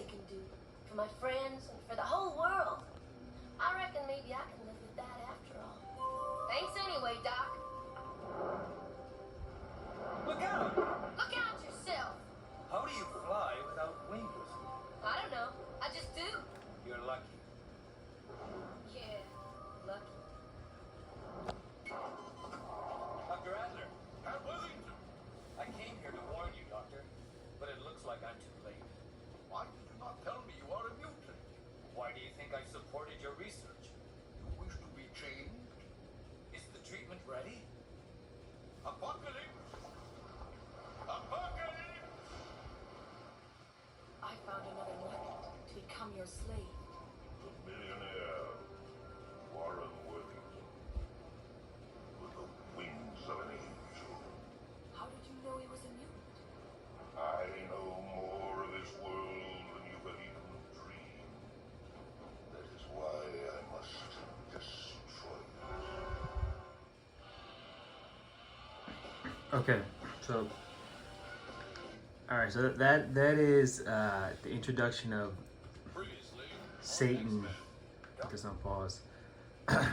can do for my friends and for the whole world. I reckon maybe I can live with that after all. Thanks anyway, Doc. Look out! Look out yourself. How do you fly without wings? I don't know. I just do. You're lucky. Yeah, lucky. Dr. Adler. Herr Worthington. I came here to warn you, Doctor, but it looks like I'm too late. Why did you not tell me you are a mutant? Why do you think I supported your research? You wish to be changed? Is the treatment ready? Apocalypse! Apocalypse! I found another method to become your slave. The millionaire, Warren Worthington, with the wings of an angel. How did you know he was a mutant? I know more of this world than you could even dream. That is why I must destroy it. Okay, so all right, so that is the introduction of Previously, Satan. Put this on pause. All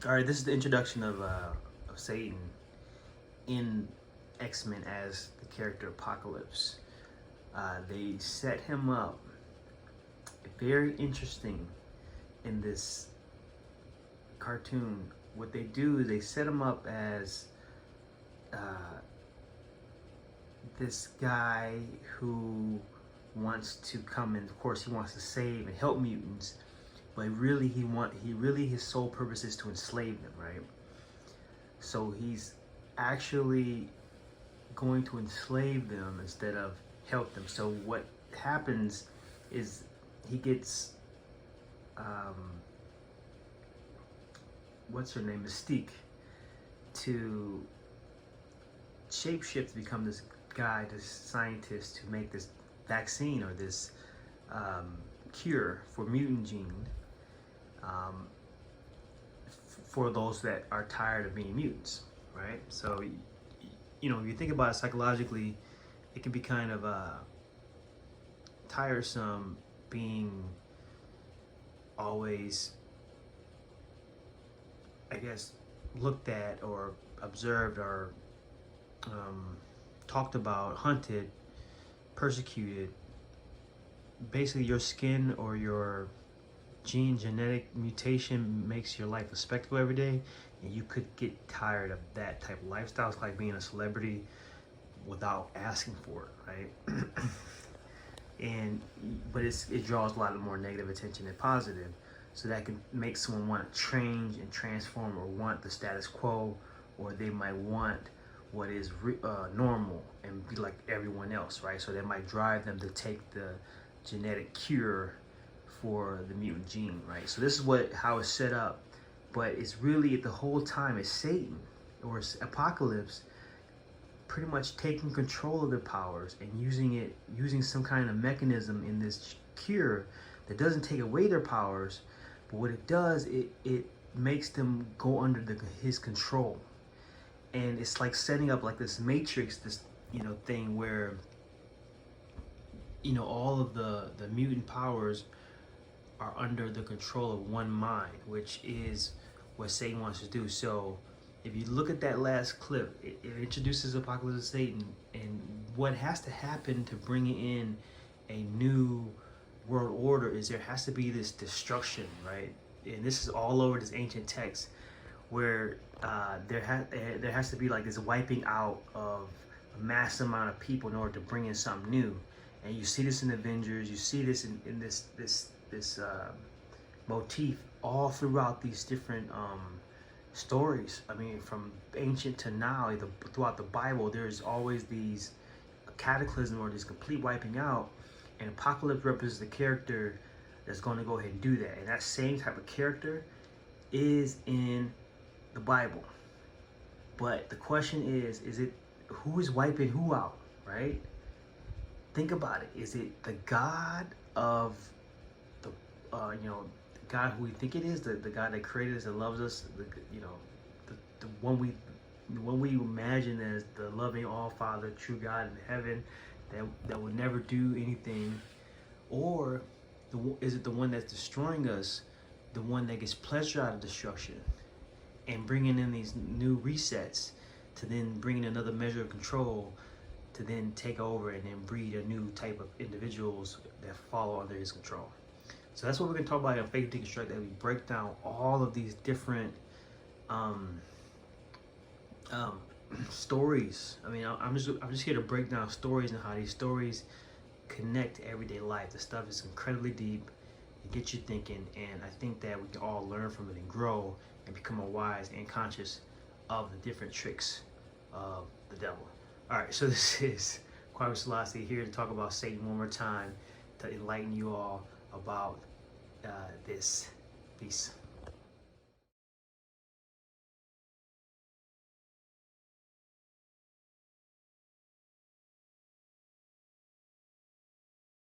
right, this is the introduction of Satan in X-Men as the character Apocalypse. They set him up very interesting in this cartoon. What they do is they set him up as this guy who wants to come and of course he wants to save and help mutants, but really his sole purpose is to enslave them, right? So he's actually going to enslave them instead of help them. So what happens is he gets what's her name, Mystique, to shapeshift to become this guy, this scientist, to make this vaccine or this cure for mutant gene for those that are tired of being mutants, right? So, you know, if you think about it psychologically, it can be kind of tiresome being always, I guess, looked at or observed or talked about, hunted, persecuted. Basically, your skin or your genetic mutation makes your life a spectacle every day, and you could get tired of that type of lifestyle. It's like being a celebrity without asking for it, right? But it draws a lot more negative attention than positive. So that can make someone want to change and transform, or want the status quo, or they might want what is normal and be like everyone else, right? So that might drive them to take the genetic cure for the mutant gene, right? So this is how it's set up, but it's really the whole time it's Satan or it's Apocalypse pretty much taking control of their powers and using some kind of mechanism in this cure that doesn't take away their powers, but what it does, it makes them go under his control. And it's like setting up like this matrix, this thing where all of the mutant powers are under the control of one mind, which is what Satan wants to do. So if you look at that last clip, it introduces Apocalypse of Satan, and what has to happen to bring in a new world order is there has to be this destruction, right? And this is all over this ancient text, where there has to be like this wiping out of a mass amount of people in order to bring in something new. And you see this in Avengers, you see this in this motif all throughout these different stories. I mean, from ancient to now, throughout the Bible, there's always these cataclysm or this complete wiping out, and Apocalypse represents the character that's going to go ahead and do that. And that same type of character is in the Bible. But the question is it who is wiping who out, right? Think about it. Is it the God of the the God who we think it is, the God that created us and loves us, the one we imagine as the loving all Father, true God in heaven, that would never do anything Or is it the one that's destroying us, the one that gets pleasure out of destruction and bringing in these new resets to then bring in another measure of control to then take over and then breed a new type of individuals that follow under his control? So that's what we're going to talk about in Faith Deconstruct, that we break down all of these different stories. I mean, I'm just here to break down stories and how these stories connect to everyday life. The stuff is incredibly deep. It gets you thinking, and I think that we can all learn from it and grow and become more wise and conscious of the different tricks of the devil. All right, so this is Kwame Selassie here to talk about Satan one more time, to enlighten you all about this. Peace.